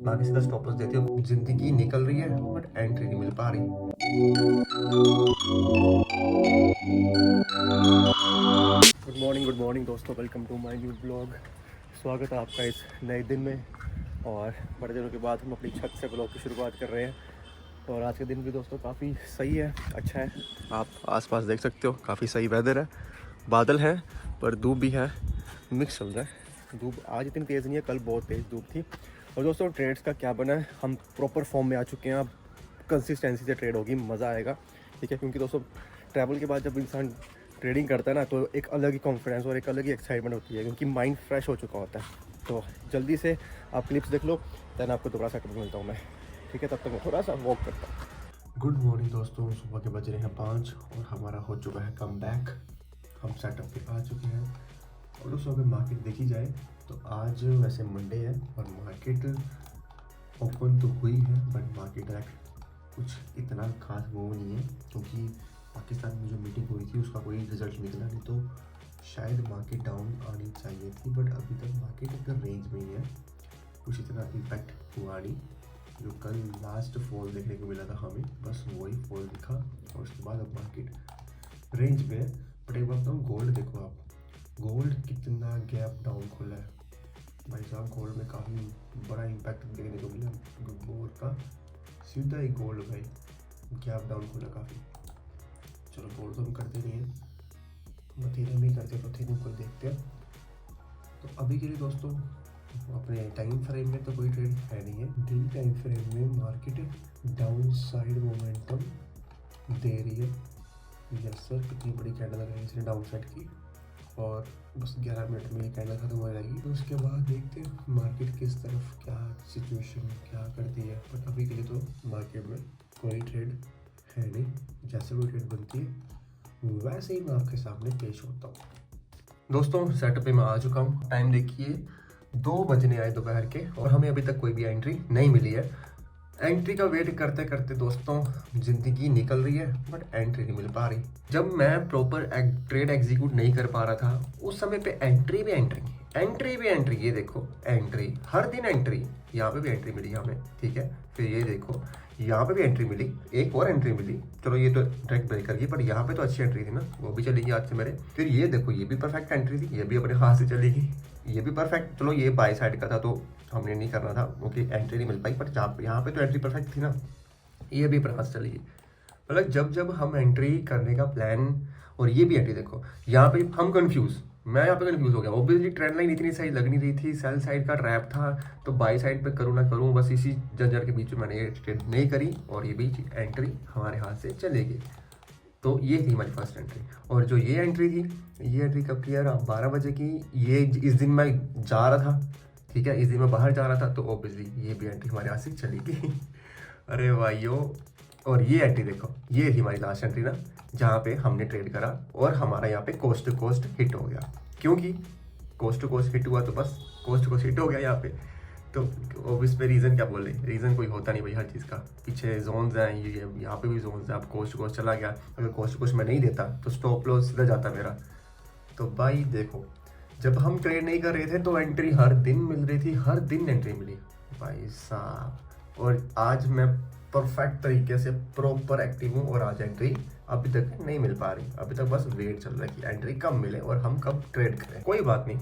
बाकी सीधा स्टॉपर्स देती हो। जिंदगी निकल रही है बट एंट्री नहीं मिल पा रही। गुड मॉर्निंग दोस्तों, welcome to my new blog. स्वागत है आपका इस नए दिन में। और बड़े दिनों के बाद हम अपनी छत से ब्लॉग की शुरुआत कर रहे हैं। और आज के दिन भी दोस्तों काफ़ी सही है, अच्छा है। आप आसपास देख सकते हो, काफ़ी सही वेदर है, बादल है पर धूप भी है, मिक्स चल रहा है। धूप आज इतनी तेज़ नहीं है, कल बहुत तेज़ धूप थी। और दोस्तों ट्रेड्स का क्या बना है, हम प्रॉपर फॉर्म में आ चुके हैं। अब कंसिस्टेंसी से ट्रेड होगी, मज़ा आएगा, ठीक है। क्योंकि दोस्तों ट्रैवल के बाद जब इंसान ट्रेडिंग करता है ना, तो एक अलग ही कॉन्फिडेंस और एक अलग ही एक्साइटमेंट होती है, क्योंकि माइंड फ्रेश हो चुका होता है। तो जल्दी से आप क्लिप्स देख लो, दैन आपको दोबारा सेटअप मिलता हूँ मैं, ठीक है। तब तक मैं थोड़ा सा वॉक करता हूँ। गुड मॉर्निंग दोस्तों, सुबह के बज रहे हैं 5 और हमारा हो चुका है कम बैक। हम सेटअप पे आ चुके हैं। और दोस्तों अगर मार्केट देखी जाए तो आज वैसे मंडे है और मार्केट ओपन तो हुई है, बट मार्केट कुछ इतना खास वो नहीं है, क्योंकि पाकिस्तान में जो मीटिंग हुई थी उसका कोई रिजल्ट निकला नहीं। तो शायद मार्केट डाउन आनी चाहिए थी, बट अभी तक मार्केट एक रेंज में ही है, कुछ इतना इम्पैक्ट हुआ नहीं। जो कल लास्ट फॉल देखने को मिला था हमें, बस वही फॉल दिखा और उसके बाद अब मार्केट रेंज में है। बट एक बात बताऊँ, गोल्ड देखो आप, गोल्ड कितना गैप डाउन खुला है भाई साहब। गोल्ड में काफ़ी बड़ा इम्पैक्ट देखने को मिला, गोल्ड का सीधा ही गोल्ड भाई गैप डाउन खुला काफ़ी। चलो गोल्ड तो हम करते नहीं हैं, मथेरियम भी करते हैं, मथेरियम को देखते हैं। तो अभी के लिए दोस्तों अपने टाइम फ्रेम में तो कोई ट्रेड है नहीं है। डेली टाइम फ्रेम में मार्केट डाउन साइड मोमेंटम दे रही है। यस सर, कितनी बड़ी कैंडल लग रही है इसने डाउन साइड की, और बस 11 मिनट में ये कैंडल खत्म हो जाएगी। तो उसके बाद देखते हैं मार्केट किस तरफ, क्या सिचुएशन क्या करती है। बट अभी के लिए तो मार्केट में कोई ट्रेड है नहीं। जैसे कोई ट्रेड बनती है वैसे ही मैं आपके सामने पेश होता हूँ। दोस्तों सेटअप पे मैं आ चुका हूँ। टाइम देखिए 2 बजने आए दोपहर के, और हमें अभी तक कोई भी एंट्री नहीं मिली है। एंट्री का वेट करते करते दोस्तों जिंदगी निकल रही है बट एंट्री नहीं मिल पा रही। जब मैं प्रॉपर ट्रेड एग्जीक्यूट नहीं कर पा रहा था उस समय पे एंट्री भी एंट्री, एंट्री भी एंट्री। ये देखो एंट्री, हर दिन एंट्री। यहाँ पे भी एंट्री मिली हमें, ठीक है। फिर ये देखो यहाँ पे भी एंट्री मिली, एक और एंट्री मिली। चलो ये तो डायरेक्ट ब्रेकर की, बट यहाँ पे तो अच्छी एंट्री थी ना, वो भी चलेगी आज से मेरे। फिर ये देखो ये भी परफेक्ट एंट्री थी, ये भी अपने हाथ से चलेगी, ये भी परफेक्ट। चलो ये बाई साइड का था तो हमने नहीं करना था क्योंकि एंट्री नहीं मिल पाई, पर यहाँ पे तो एंट्री परफेक्ट थी ना, ये भी अपने हाथ से चलेगी। मतलब जब जब हम एंट्री करने का प्लान, और ये भी एंट्री देखो, यहाँ पे हम कंफ्यूज, मैं यहाँ पे कंफ्यूज हो गया। ऑब्वियसली ट्रेंड लाइन इतनी सही लग नहीं रही थी, सेल साइड का ट्रैप था, तो बाई साइड पे करूँ ना करूँ, बस इसी जंजट के बीच में मैंने ये ट्रेड नहीं करी, और ये भी एंट्री हमारे हाथ से चलेगी। तो ये थी हमारी फर्स्ट एंट्री। और जो ये एंट्री थी, ये एंट्री कब की यार, 12 बजे की। ये इस दिन मैं जा रहा था, ठीक है, इस दिन मैं बाहर जा रहा था, तो ऑब्वियसली ये भी एंट्री हमारे हाथ से चलेगी। अरे भाइयों, और ये एंट्री देखो, ये थी हमारी लास्ट एंट्री ना, जहाँ पे हमने ट्रेड करा और हमारा यहाँ पे कोस्ट टू कोस्ट हिट हो गया। क्योंकि कोस्ट टू कोस्ट हिट हुआ तो बस कोस्ट टू कोस्ट हिट हो गया यहाँ पे। तो ऑब्वियस पे रीज़न क्या बोले, रीज़न कोई होता नहीं भाई हर चीज़ का, पीछे जोन्स हैं, ये यहाँ पे भी जोन्स हैं। अब कोस्ट टू कोस्ट चला गया, अगर कोस्ट टू कोस्ट मैं नहीं देता तो स्टॉप लॉस सीधा जाता मेरा। तो भाई देखो, जब हम ट्रेड नहीं कर रहे थे तो एंट्री हर दिन मिल रही थी, हर दिन एंट्री मिली भाई साहब। और आज मैं परफेक्ट तरीके से प्रॉपर एक्टिव हूँ, और आज एंट्री अभी तक नहीं मिल पा रही। अभी तक बस वेट चल रहा है कि एंट्री कब मिले और हम कब ट्रेड करें। कोई बात नहीं,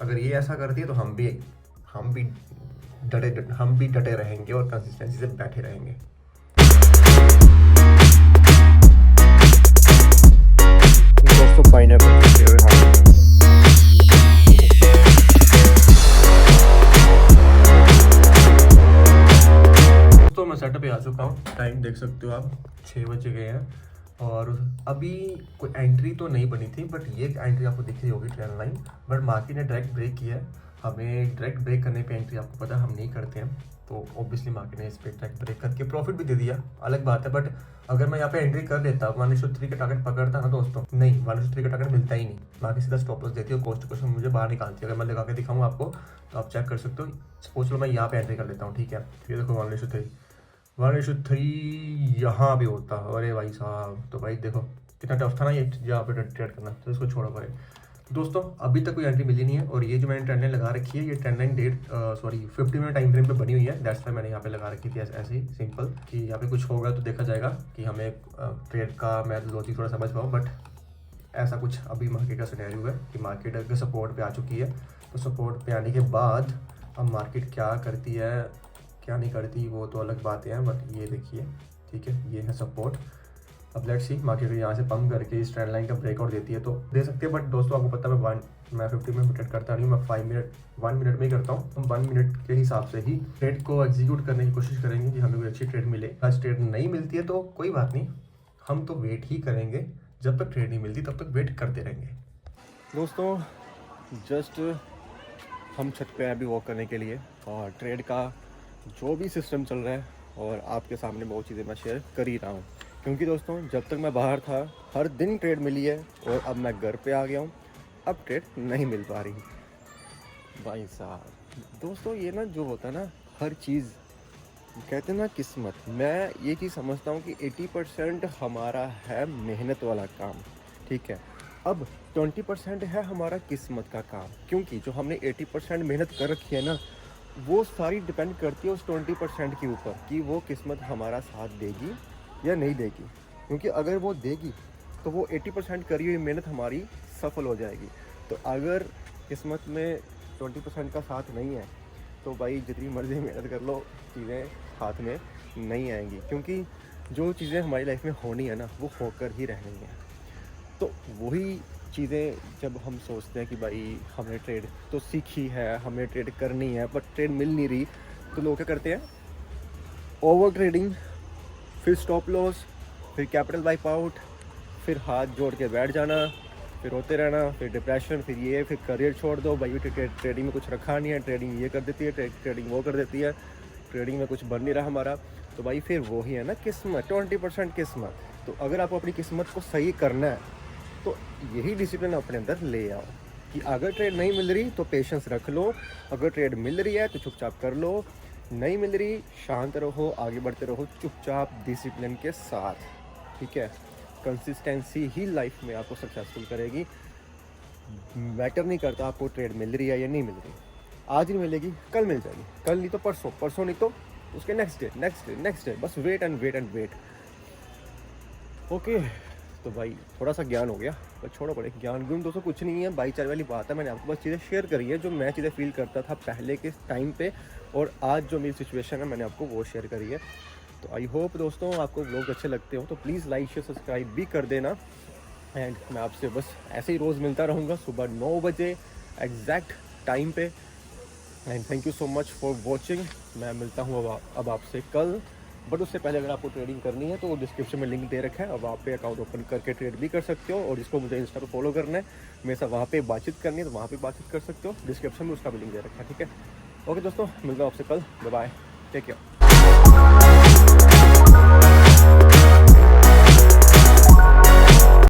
अगर ये ऐसा करती है तो हम भी डटे रहेंगे और कंसिस्टेंसी से बैठे रहेंगे। दोस्तों मैं सेटअप पे आ चुका हूँ। टाइम देख सकते हो आप, 6 बजे गए हैं, और अभी कोई एंट्री तो नहीं बनी थी, बट ये एंट्री आपको दिख रही होगी ट्रेंड लाइन। बट मार्केट ने डायरेक्ट ब्रेक किया है। हमें डायरेक्ट ब्रेक करने पे एंट्री आपको पता है हम नहीं करते हैं, तो ऑब्वियसली मार्केट ने इस पर डायरेक्ट ब्रेक करके प्रॉफिट भी दे दिया, अलग बात है। बट अगर मैं यहाँ पे एंट्री कर लेता, 1:3 का टारगेट पकड़ता ना दोस्तों, नहीं 1:3 का टारगेट मिलता ही नहीं। मार्केट सीधा स्टॉप लॉस देती है, कोस्ट टू कोस्ट मुझे बाहर निकालती है। अगर मैं लगा के दिखाऊँ आपको तो आप चेक कर सकते हो। सपोज लो मैं यहाँ पे एंट्री कर लेता हूँ, ठीक है, ये देखो 1:3 यहाँ भी होता। अरे भाई साहब, तो भाई देखो कितना टफ था ना ये यहाँ पे ट्रेड करना, तो इसको छोड़ो पड़े। दोस्तों अभी तक कोई एंट्री मिली नहीं है, और ये जो मैंने ट्रेंड लाइन लगा रखी है, ये trend line 50 minute time frame पे बनी हुई है। दैट्स वाई मैंने यहाँ पे लगा रखी थी ऐसे ही सिंपल, कि यहाँ पे कुछ होगा तो देखा जाएगा कि हमें ट्रेड का मैथोडोलॉजी थोड़ा समझ पाऊँ। बट ऐसा कुछ अभी मार्केट का सिनेरियो है कि मार्केट अगर सपोर्ट पे आ चुकी है, तो सपोर्ट पे आने के बाद अब मार्केट क्या करती है क्या नहीं करती वो तो अलग बातें हैं। बट ये देखिए, ठीक है, ये है सपोर्ट। अब लेट्स सी मार्केट यहाँ से पंप करके इस ट्रेंड लाइन का ब्रेकआउट देती है तो दे सकते हैं। बट दोस्तों आपको पता है मैं 50 मिनट ट्रेड करता नहीं हूँ, मैं 1 मिनट में ही करता हूँ। हम 1 मिनट के हिसाब से ही ट्रेड को एग्जीक्यूट करने की कोशिश करेंगे कि हमें कोई अच्छी ट्रेड मिले। आज ट्रेड नहीं मिलती है तो कोई बात नहीं, हम तो वेट ही करेंगे। जब तक ट्रेड नहीं मिलती तब तक वेट करते रहेंगे। दोस्तों जस्ट हम छत पे अभी वॉक करने के लिए, और ट्रेड का जो भी सिस्टम चल रहा है और आपके सामने बहुत चीज़ें मैं शेयर कर ही रहा हूँ। क्योंकि दोस्तों जब तक मैं बाहर था हर दिन ट्रेड मिली है, और अब मैं घर पे आ गया हूँ, अब ट्रेड नहीं मिल पा रही भाई साहब। दोस्तों ये ना जो होता है ना, हर चीज़ कहते हैं ना किस्मत, मैं ये चीज़ समझता हूँ कि 80% हमारा है मेहनत वाला काम, ठीक है। अब 20% है हमारा किस्मत का काम, क्योंकि जो हमने 80% मेहनत कर रखी है ना, वो सारी डिपेंड करती है उस 20% के ऊपर कि वो किस्मत हमारा साथ देगी या नहीं देगी। क्योंकि अगर वो देगी तो वो 80% करी हुई मेहनत हमारी सफल हो जाएगी। तो अगर किस्मत में 20% का साथ नहीं है तो भाई जितनी मर्ज़ी मेहनत कर लो, चीज़ें हाथ में नहीं आएंगी। क्योंकि जो चीज़ें हमारी लाइफ में होनी है ना, वो होकर ही रहनी है। तो वही चीज़ें जब हम सोचते हैं कि भाई हमने ट्रेड तो सीखी है, हमें ट्रेड करनी है, बट ट्रेड मिल नहीं रही, तो लोग क्या करते हैं, ओवर ट्रेडिंग, फिर स्टॉप लॉस, फिर कैपिटल वाइप आउट, फिर हाथ जोड़ के बैठ जाना, फिर रोते रहना, फिर डिप्रेशन, फिर करियर छोड़ दो भाई, ट्रेडिंग में कुछ रखा नहीं है, ट्रेडिंग ये कर देती है, ट्रेडिंग वो कर देती है, ट्रेडिंग में कुछ बन नहीं रहा हमारा। तो भाई फिर वो ही है ना किस्मत, 20% किस्मत। तो अगर आपको अपनी किस्मत को सही करना है तो यही डिसिप्लिन अपने अंदर ले आओ कि अगर ट्रेड नहीं मिल रही तो पेशेंस रख लो, अगर ट्रेड मिल रही है तो चुपचाप कर लो, नहीं मिल रही शांत रहो, आगे बढ़ते रहो चुपचाप डिसिप्लिन के साथ, ठीक है। कंसिस्टेंसी ही लाइफ में आपको सक्सेसफुल करेगी। मैटर नहीं करता आपको ट्रेड मिल रही है या नहीं मिल रही, आज नहीं मिलेगी कल मिल जाएगी, कल नहीं तो परसों, परसों नहीं तो उसके नेक्स्ट डे, बस वेट एंड वेट। ओके, तो भाई थोड़ा सा ज्ञान हो गया, पर छोड़ो पड़े ज्ञान गुण दोस्तों कुछ नहीं है, भाईचारे वाली बात है। मैंने आपको बस चीज़ें शेयर करी है जो मैं चीज़ें फील करता था पहले के टाइम पे, और आज जो मेरी सिचुएशन है मैंने आपको वो शेयर करी है। तो आई होप दोस्तों आपको व्लॉग अच्छे लगते हो तो प्लीज़ लाइक शेयर सब्सक्राइब भी कर देना। एंड मैं आपसे बस ऐसे ही रोज़ मिलता रहूँगा सुबह 9 बजे एग्जैक्ट टाइम पे। And thank you so much for watching. मैं मिलता हूँ अब आपसे कल, बट उससे पहले अगर आपको ट्रेडिंग करनी है तो डिस्क्रिप्शन में लिंक दे रखा है, अब वहाँ पे अकाउंट ओपन करके ट्रेड भी कर सकते हो। और जिसको मुझे इंस्टा पे फॉलो करना है, मेरे साथ वहाँ पे बातचीत करनी है तो वहाँ पे बातचीत कर सकते हो, डिस्क्रिप्शन में उसका भी लिंक दे रखा है, ठीक है। ओके दोस्तों, मिलता हूँ आपसे कल, बाय बाय, टेक केयर।